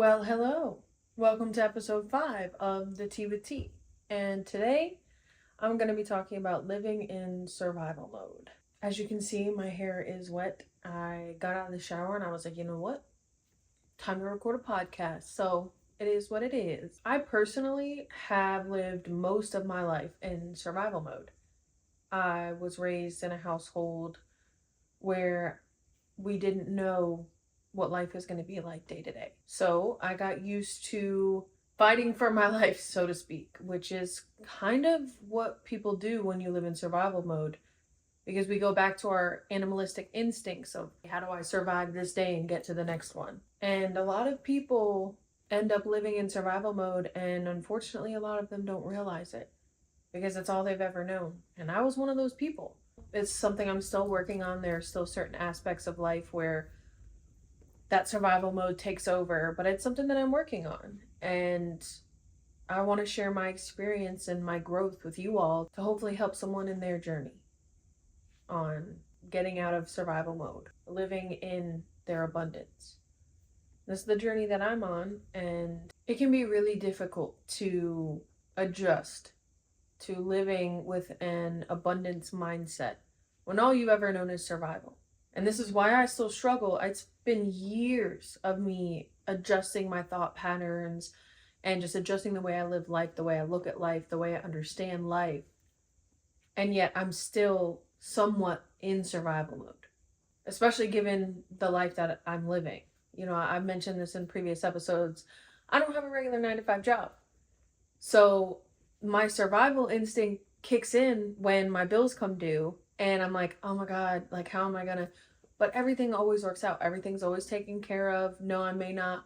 Well, hello. Welcome to episode 5 of the Tea with Tea. And today I'm going to be talking about living in survival mode. As you can see, my hair is wet. I got out of the shower and I was like, you know what? Time to record a podcast. So it is what it is. I personally have lived most of my life in survival mode. I was raised in a household where we didn't know what life is going to be like day to day. So I got used to fighting for my life, so to speak, which is kind of what people do when you live in survival mode, because we go back to our animalistic instincts of how do I survive this day and get to the next one. And a lot of people end up living in survival mode, and unfortunately, a lot of them don't realize it because it's all they've ever known. And I was one of those people. It's something I'm still working on. There are still certain aspects of life where that survival mode takes over, but it's something that I'm working on. And I want to share my experience and my growth with you all to hopefully help someone in their journey on getting out of survival mode, living in their abundance. This is the journey that I'm on, and it can be really difficult to adjust to living with an abundance mindset when all you've ever known is survival. And this is why I still struggle. It's been years of me adjusting my thought patterns and just adjusting the way I live life, the way I look at life, the way I understand life. And yet I'm still somewhat in survival mode, especially given the life that I'm living. You know, I've mentioned this in previous episodes. I don't have a regular 9 to 5 job. So my survival instinct kicks in when my bills come due and I'm like, oh my God, like, how am I gonna? But everything always works out. Everything's always taken care of. No, I may not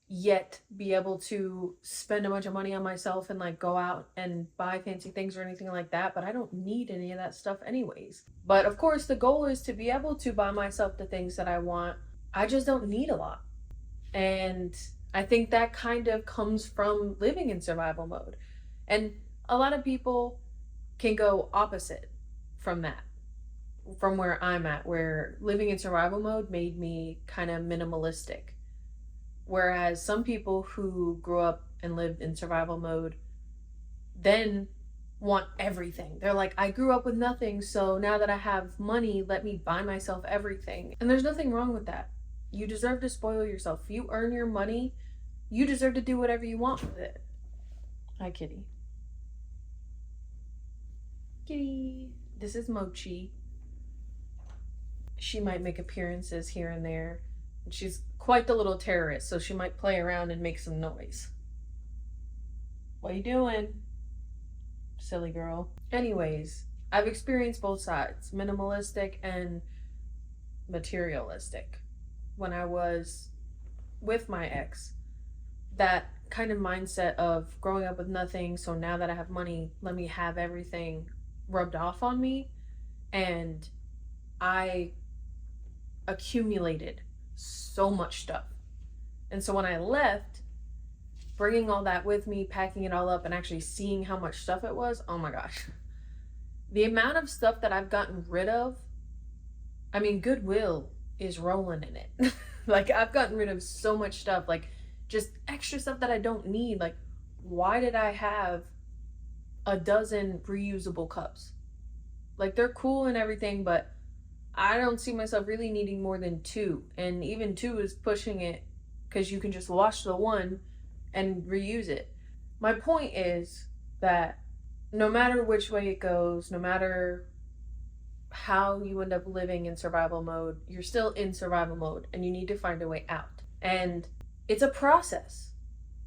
yet be able to spend a bunch of money on myself and like go out and buy fancy things or anything like that, but I don't need any of that stuff anyways. But of course, the goal is to be able to buy myself the things that I want. I just don't need a lot. And I think that kind of comes from living in survival mode. And a lot of people can go opposite from that, from where I'm at, where living in survival mode made me kind of minimalistic. Whereas some people who grew up and lived in survival mode then want everything. They're like, I grew up with nothing, so now that I have money, let me buy myself everything. And there's nothing wrong with that. You deserve to spoil yourself. If you earn your money, you deserve to do whatever you want with it. Hi, kitty. Kitty. This is Mochi. She might make appearances here and there. And she's quite the little terrorist, so she might play around and make some noise. What you doing? Silly girl. Anyways, I've experienced both sides, minimalistic and materialistic. When I was with my ex, that kind of mindset of growing up with nothing, so now that I have money, let me have everything, rubbed off on me, and I accumulated so much stuff. And so when I left, bringing all that with me, packing it all up, and actually seeing how much stuff it was, oh my gosh. The amount of stuff that I've gotten rid of, I mean, Goodwill is rolling in it. Like, I've gotten rid of so much stuff, like just extra stuff that I don't need. Like, why did I have a dozen reusable cups? Like, they're cool and everything, but I don't see myself really needing more than 2. And even 2 is pushing it because you can just wash the one and reuse it. My point is that no matter which way it goes, no matter how you end up living in survival mode, you're still in survival mode and you need to find a way out. And it's a process.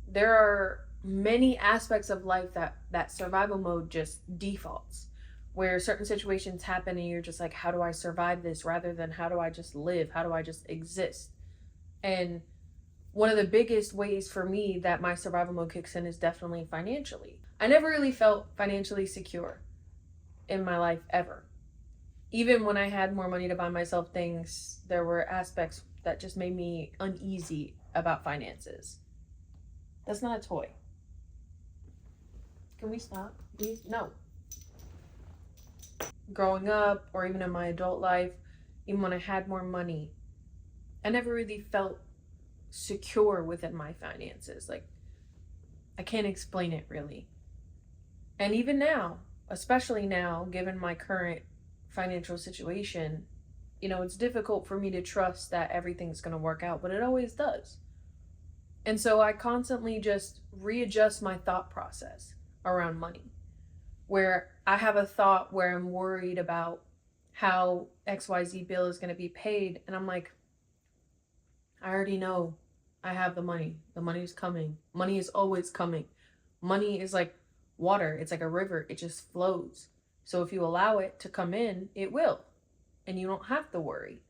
There are many aspects of life that survival mode just defaults, where certain situations happen and you're just like, how do I survive this, rather than how do I just live, how do I just exist. And one of the biggest ways for me that my survival mode kicks in is definitely financially. I never really felt financially secure in my life ever. Even when I had more money to buy myself things, there were aspects that just made me uneasy about finances. That's not a toy. Can we stop, please? No. Growing up, or even in my adult life, even when I had more money, I never really felt secure within my finances. Like, I can't explain it really. And even now, especially now, given my current financial situation, it's difficult for me to trust that everything's going to work out, but it always does. And so I constantly just readjust my thought process around money, where I have a thought where I'm worried about how XYZ bill is going to be paid. And I'm like, I already know I have the money. The money's coming. Money is always coming. Money is like water. It's like a river. It just flows. So if you allow it to come in, it will. And you don't have to worry.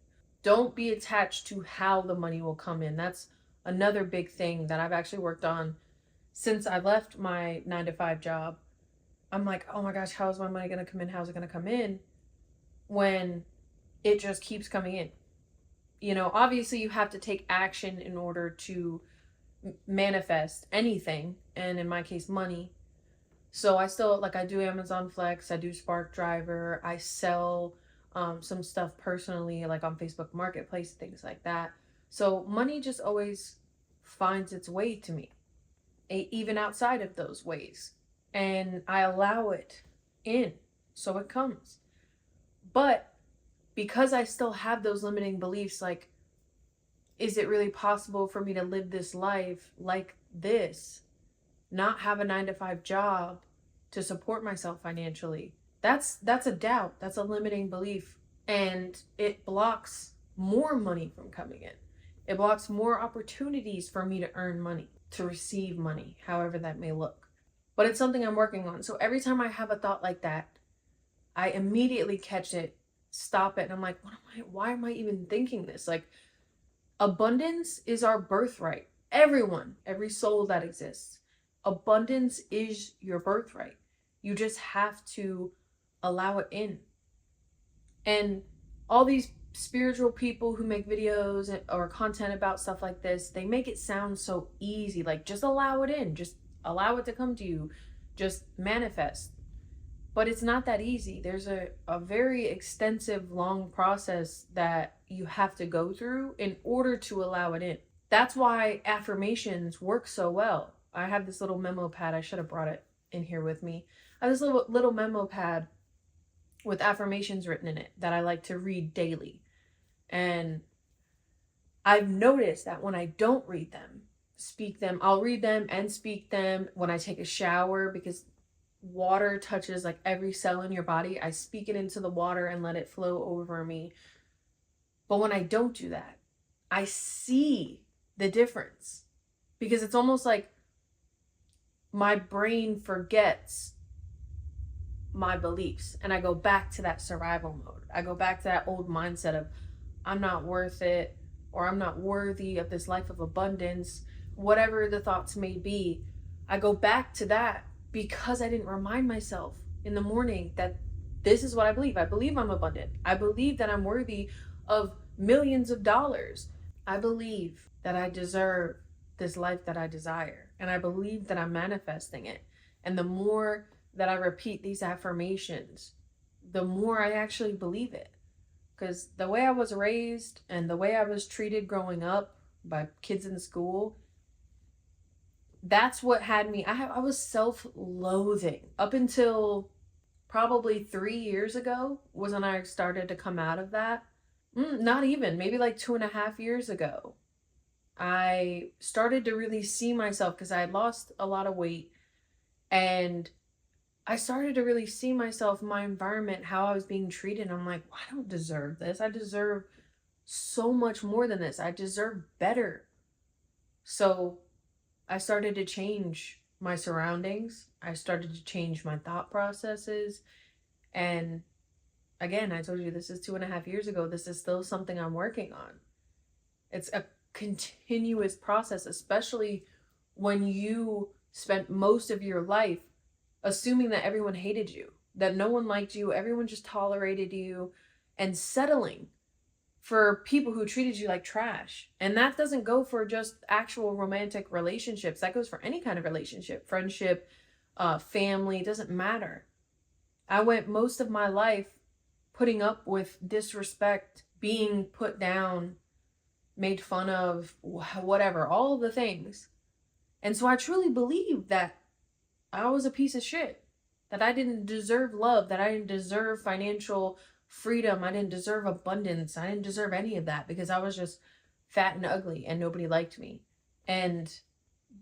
Don't be attached to how the money will come in. That's another big thing that I've actually worked on since I left my 9 to 5 job. I'm like, oh my gosh, how is my money going to come in? How's it going to come in? When it just keeps coming in. Obviously you have to take action in order to manifest anything. And in my case, money. So I still, like, I do Amazon Flex, I do Spark Driver, I sell some stuff personally, like on Facebook Marketplace, things like that. So money just always finds its way to me, even outside of those ways. And I allow it in, so it comes. But because I still have those limiting beliefs, like, is it really possible for me to live this life like this? Not have a 9 to 5 job to support myself financially. That's a doubt. That's a limiting belief. And it blocks more money from coming in. It blocks more opportunities for me to earn money, to receive money, however that may look. But it's something I'm working on. So every time I have a thought like that, I immediately catch it, stop it, and I'm like, why am I even thinking this? Like, abundance is our birthright. Everyone, every soul that exists. Abundance is your birthright. You just have to allow it in. And all these spiritual people who make videos or content about stuff like this, they make it sound so easy. Like, just allow it in. Just allow it to come to you. Just manifest. But it's not that easy. There's a very extensive, long process that you have to go through in order to allow it in. That's why affirmations work so well. I have this little memo pad. I should have brought it in here with me. I have this little memo pad with affirmations written in it that I like to read daily. And I've noticed that when I don't read them, speak them, I'll read them and speak them when I take a shower, because water touches like every cell in your body. I speak it into the water and let it flow over me. But when I don't do that, I see the difference, because it's almost like my brain forgets my beliefs and I go back to that survival mode. I go back to that old mindset of, I'm not worth it, or I'm not worthy of this life of abundance, whatever the thoughts may be. I go back to that because I didn't remind myself in the morning that this is what I believe. I believe I'm abundant. I believe that I'm worthy of millions of dollars. I believe that I deserve this life that I desire. And I believe that I'm manifesting it. And the more that I repeat these affirmations, the more I actually believe it. Because the way I was raised and the way I was treated growing up by kids in school, that's what had me, I was self-loathing up until probably 3 years ago was when I started to come out of that. Not even, maybe like 2.5 years ago. I started to really see myself, because I had lost a lot of weight, and I started to really see myself, my environment, how I was being treated. I'm like, well, I don't deserve this. I deserve so much more than this. I deserve better. So I started to change my surroundings. I started to change my thought processes. And again, I told you, this is 2.5 years ago. This is still something I'm working on. It's a continuous process, especially when you spent most of your life assuming that everyone hated you, that no one liked you, everyone just tolerated you, and settling for people who treated you like trash. And that doesn't go for just actual romantic relationships. That goes for any kind of relationship, friendship, family, it doesn't matter. I went most of my life putting up with disrespect, being put down, made fun of, whatever, all of the things. And so I truly believed that I was a piece of shit, that I didn't deserve love, that I didn't deserve financial freedom, I didn't deserve abundance, I didn't deserve any of that because I was just fat and ugly and nobody liked me. And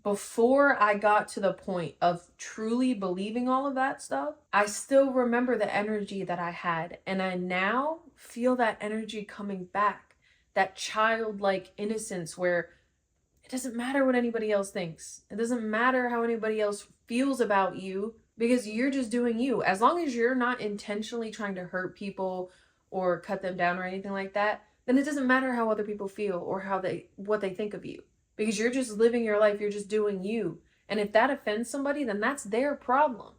before I got to the point of truly believing all of that stuff, I still remember the energy that I had. And I now feel that energy coming back, that childlike innocence where it doesn't matter what anybody else thinks. It doesn't matter how anybody else feels about you because you're just doing you. As long as you're not intentionally trying to hurt people or cut them down or anything like that, then it doesn't matter how other people feel or what they think of you because you're just living your life, you're just doing you. And if that offends somebody, then that's their problem.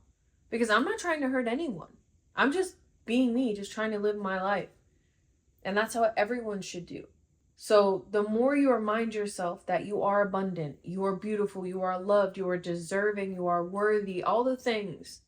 Because I'm not trying to hurt anyone. I'm just being me, just trying to live my life. And that's how everyone should do. So the more you remind yourself that you are abundant, you are beautiful, you are loved, you are deserving, you are worthy, all the things,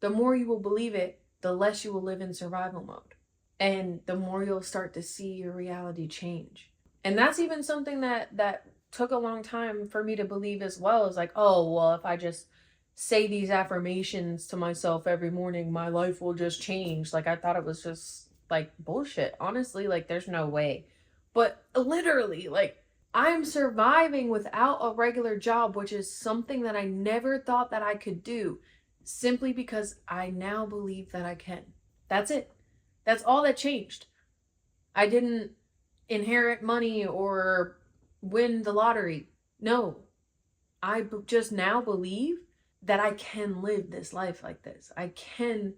the more you will believe it, the less you will live in survival mode. And the more you'll start to see your reality change. And that's even something that took a long time for me to believe as well. Is like, oh, well, if I just say these affirmations to myself every morning, my life will just change. Like, I thought it was just like bullshit. Honestly, like, there's no way. But literally, like, I'm surviving without a regular job, which is something that I never thought that I could do, simply because I now believe that I can. That's it. That's all that changed. I didn't inherit money or win the lottery. No, I just now believe that I can live this life like this. I can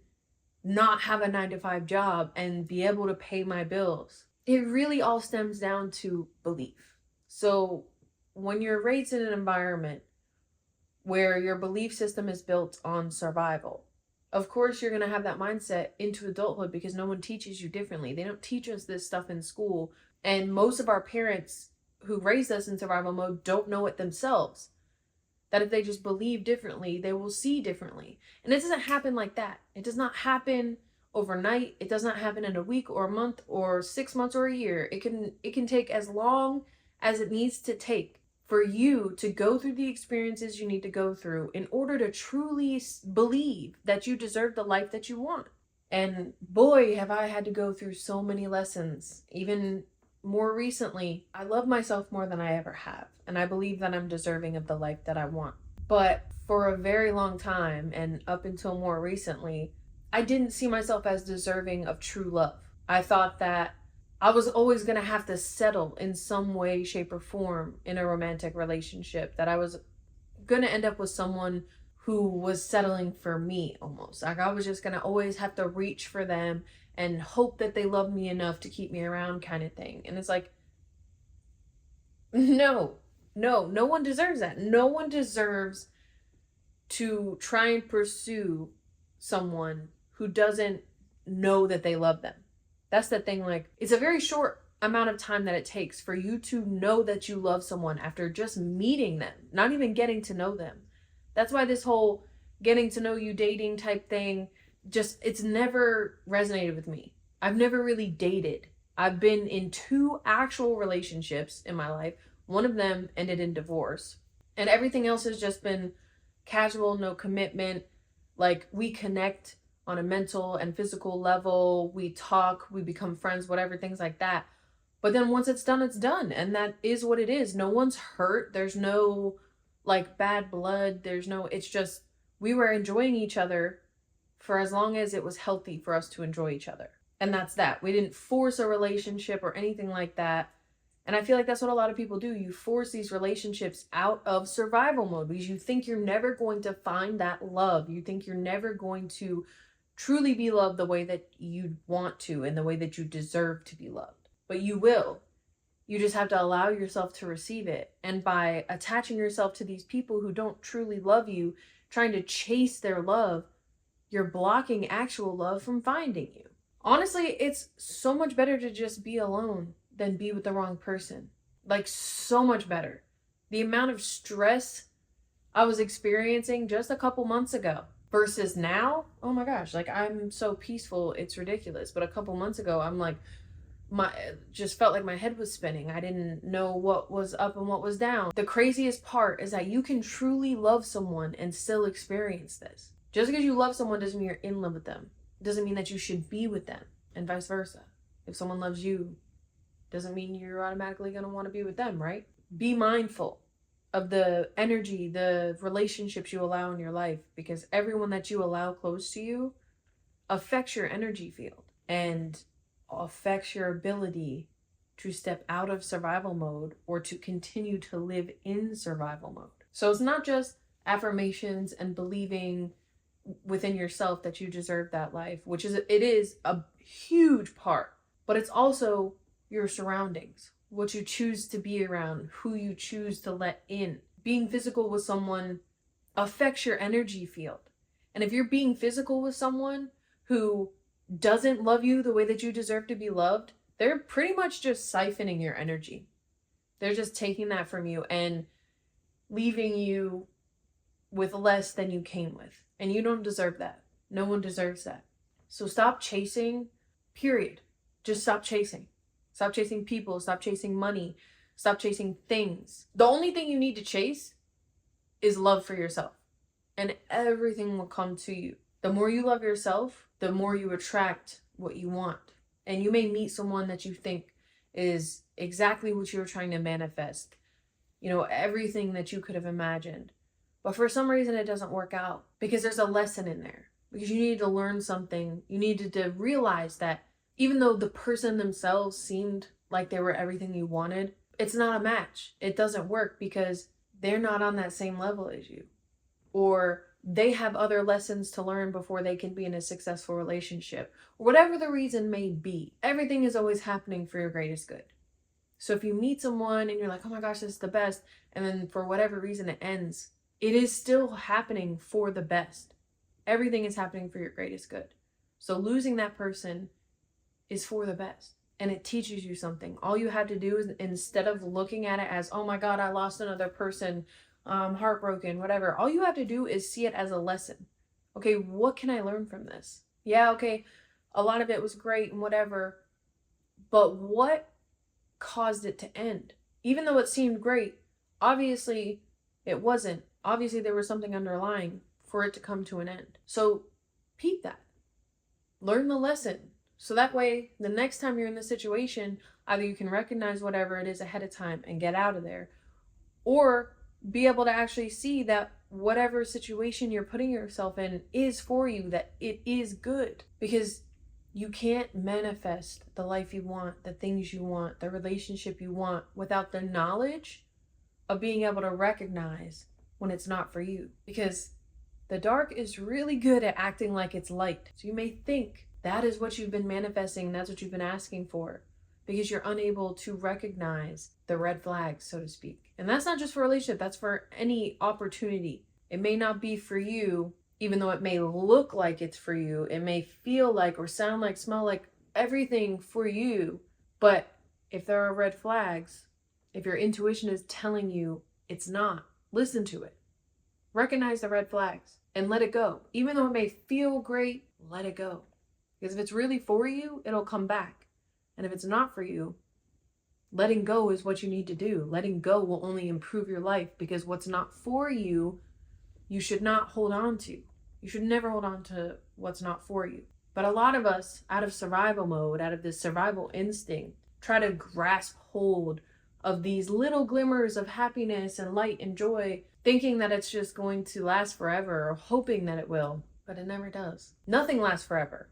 not have a 9 to 5 job and be able to pay my bills. It really all stems down to belief. So when you're raised in an environment where your belief system is built on survival, of course you're going to have that mindset into adulthood because no one teaches you differently. They don't teach us this stuff in school. And most of our parents who raised us in survival mode don't know it themselves. That if they just believe differently, they will see differently. And it doesn't happen like that. It does not happen overnight. It does not happen in a week or a month or 6 months or a year. It can take as long as it needs to take for you to go through the experiences you need to go through in order to truly believe that you deserve the life that you want. And boy, have I had to go through so many lessons. Even more recently, I love myself more than I ever have. And I believe that I'm deserving of the life that I want. But for a very long time, and up until more recently, I didn't see myself as deserving of true love. I thought that I was always going to have to settle in some way, shape, or form in a romantic relationship, that I was going to end up with someone who was settling for me almost. Like I was just going to always have to reach for them and hope that they love me enough to keep me around kind of thing. And it's like, no one deserves that. No one deserves to try and pursue someone who doesn't know that they love them. That's the thing. Like, it's a very short amount of time that it takes for you to know that you love someone after just meeting them, not even getting to know them. That's why this whole getting to know you dating type thing, it's never resonated with me. I've never really dated. I've been in 2 actual relationships in my life. One of them ended in divorce. And everything else has just been casual, no commitment. Like, we connect on a mental and physical level. We talk, we become friends, whatever, things like that. But then once it's done, it's done. And that is what it is. No one's hurt. There's no like bad blood. It's just, we were enjoying each other for as long as it was healthy for us to enjoy each other. And that's that. We didn't force a relationship or anything like that. And I feel like that's what a lot of people do. You force these relationships out of survival mode because you think you're never going to find that love. You think you're never going to truly be loved the way that you want to and the way that you deserve to be loved. But you will. You just have to allow yourself to receive it. And by attaching yourself to these people who don't truly love you, trying to chase their love, you're blocking actual love from finding you. Honestly, it's so much better to just be alone than be with the wrong person. Like, so much better. The amount of stress I was experiencing just a couple months ago versus now, oh my gosh, like, I'm so peaceful, it's ridiculous. But a couple months ago, I'm like just felt like my head was spinning. I didn't know what was up and what was down. The craziest part is that you can truly love someone and still experience this. Just because you love someone doesn't mean you're in love with them. It doesn't mean that you should be with them, and vice versa. If someone loves you, doesn't mean you're automatically going to want to be with them, right? Be mindful of the energy, the relationships you allow in your life, because everyone that you allow close to you affects your energy field and affects your ability to step out of survival mode or to continue to live in survival mode. So it's not just affirmations and believing within yourself that you deserve that life, which is, it is a huge part, but it's also your surroundings, what you choose to be around, who you choose to let in. Being physical with someone affects your energy field. And if you're being physical with someone who doesn't love you the way that you deserve to be loved, they're pretty much just siphoning your energy. They're just taking that from you and leaving you with less than you came with. And you don't deserve that. No one deserves that. So stop chasing, period. Just stop chasing. Stop chasing people. Stop chasing money. Stop chasing things. The only thing you need to chase is love for yourself. And everything will come to you. The more you love yourself, the more you attract what you want. And you may meet someone that you think is exactly what you're trying to manifest. You know, everything that you could have imagined. But for some reason it doesn't work out because there's a lesson in there. Because you needed to learn something. You needed to realize that even though the person themselves seemed like they were everything you wanted, it's not a match. It doesn't work because they're not on that same level as you. Or they have other lessons to learn before they can be in a successful relationship. Whatever the reason may be, everything is always happening for your greatest good. So if you meet someone and you're like, oh my gosh, this is the best, and then for whatever reason it ends, it is still happening for the best. Everything is happening for your greatest good. So losing that person is for the best. And it teaches you something. All you have to do is, instead of looking at it as, oh my God, I lost another person, heartbroken, whatever. All you have to do is see it as a lesson. Okay, what can I learn from this? Yeah, okay, a lot of it was great and whatever. But what caused it to end? Even though it seemed great, obviously it wasn't. Obviously there was something underlying for it to come to an end. So peep that. Learn the lesson. So that way, the next time you're in this situation, either you can recognize whatever it is ahead of time and get out of there, or be able to actually see that whatever situation you're putting yourself in is for you, that it is good. Because you can't manifest the life you want, the things you want, the relationship you want without the knowledge of being able to recognize when it's not for you. Because the dark is really good at acting like it's light. So you may think that is what you've been manifesting, that's what you've been asking for, because you're unable to recognize the red flags, so to speak. And that's not just for a relationship, that's for any opportunity. It may not be for you, even though it may look like it's for you. It may feel like or sound like, smell like everything for you. But if there are red flags, if your intuition is telling you it's not, listen to it. Recognize the red flags and let it go. Even though it may feel great, let it go. Because if it's really for you, it'll come back. And if it's not for you, letting go is what you need to do. Letting go will only improve your life, because what's not for you, you should not hold on to. You should never hold on to what's not for you. But a lot of us, out of survival mode, out of this survival instinct, try to grasp hold of these little glimmers of happiness and light and joy, thinking that it's just going to last forever, or hoping that it will. But it never does. Nothing lasts forever.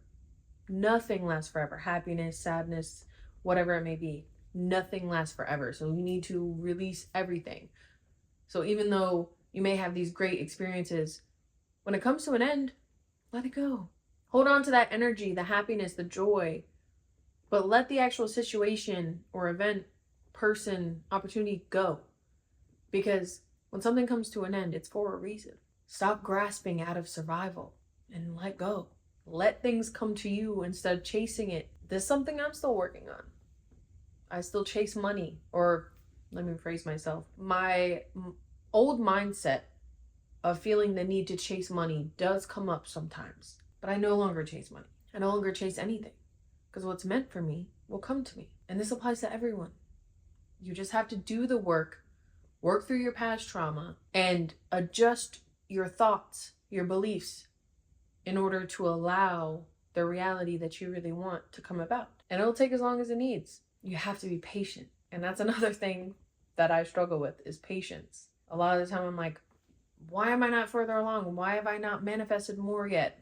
Nothing lasts forever. Happiness, sadness, whatever it may be. Nothing lasts forever. So you need to release everything. So even though you may have these great experiences, when it comes to an end, let it go. Hold on to that energy, the happiness, the joy, but let the actual situation or event, person, opportunity go. Because when something comes to an end, it's for a reason. Stop grasping out of survival and let go. Let things come to you instead of chasing it. There's something I'm still working on. I still chase money, or let me rephrase myself. My old mindset of feeling the need to chase money does come up sometimes, but I no longer chase money. I no longer chase anything. because what's meant for me will come to me. And this applies to everyone. You just have to do the work through your past trauma, and adjust your thoughts, your beliefs, in order to allow the reality that you really want to come about. And it'll take as long as it needs. You have to be patient. And that's another thing that I struggle with, is patience. A lot of the time I'm like, why am I not further along? Why have I not manifested more yet?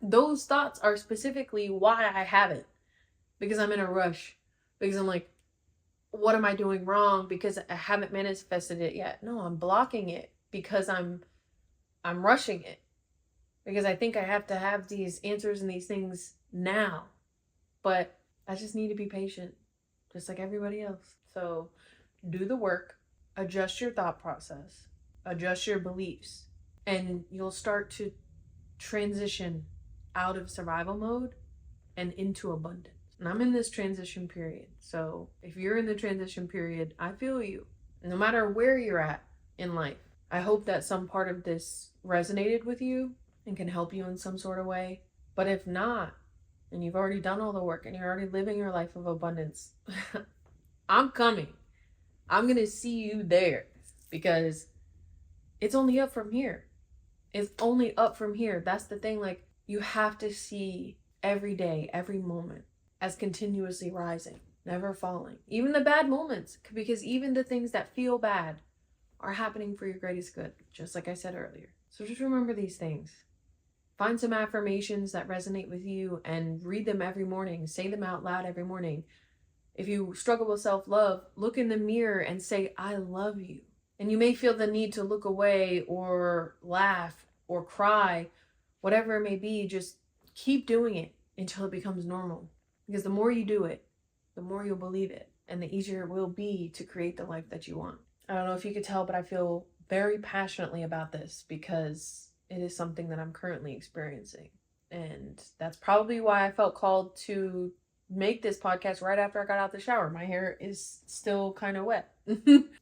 Those thoughts are specifically why I haven't. Because I'm in a rush. Because I'm like, what am I doing wrong? Because I haven't manifested it yet. No, I'm blocking it because I'm rushing it. Because I think I have to have these answers and these things now. But I just need to be patient, just like everybody else. So do the work, adjust your thought process, adjust your beliefs, and you'll start to transition out of survival mode and into abundance. And I'm in this transition period. So if you're in the transition period, I feel you. No matter where you're at in life, I hope that some part of this resonated with you and can help you in some sort of way. But if not, and you've already done all the work and you're already living your life of abundance, I'm coming. I'm going to see you there, because it's only up from here. It's only up from here. That's the thing. Like, you have to see every day, every moment as continuously rising, never falling. Even the bad moments, because even the things that feel bad are happening for your greatest good, just like I said earlier. So just remember these things. Find some affirmations that resonate with you and read them every morning. Say them out loud every morning. If you struggle with self-love, look in the mirror and say, I love you. And you may feel the need to look away or laugh or cry, whatever it may be, just keep doing it until it becomes normal. Because the more you do it, the more you'll believe it, and the easier it will be to create the life that you want. I don't know if you could tell, but I feel very passionately about this because it is something that I'm currently experiencing. And that's probably why I felt called to make this podcast right after I got out the shower. My hair is still kind of wet.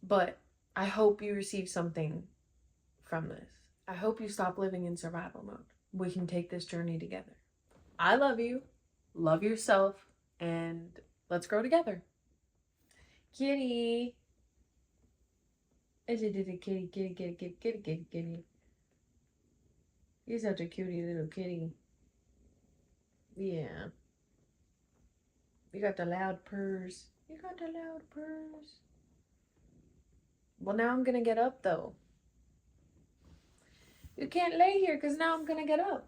But I hope you receive something from this. I hope you stop living in survival mode. We can take this journey together. I love you. Love yourself. And let's grow together. Kitty. Kitty. You're such a cutie little kitty. Yeah. You got the loud purrs. Well, now I'm gonna get up, though. You can't lay here because now I'm gonna get up.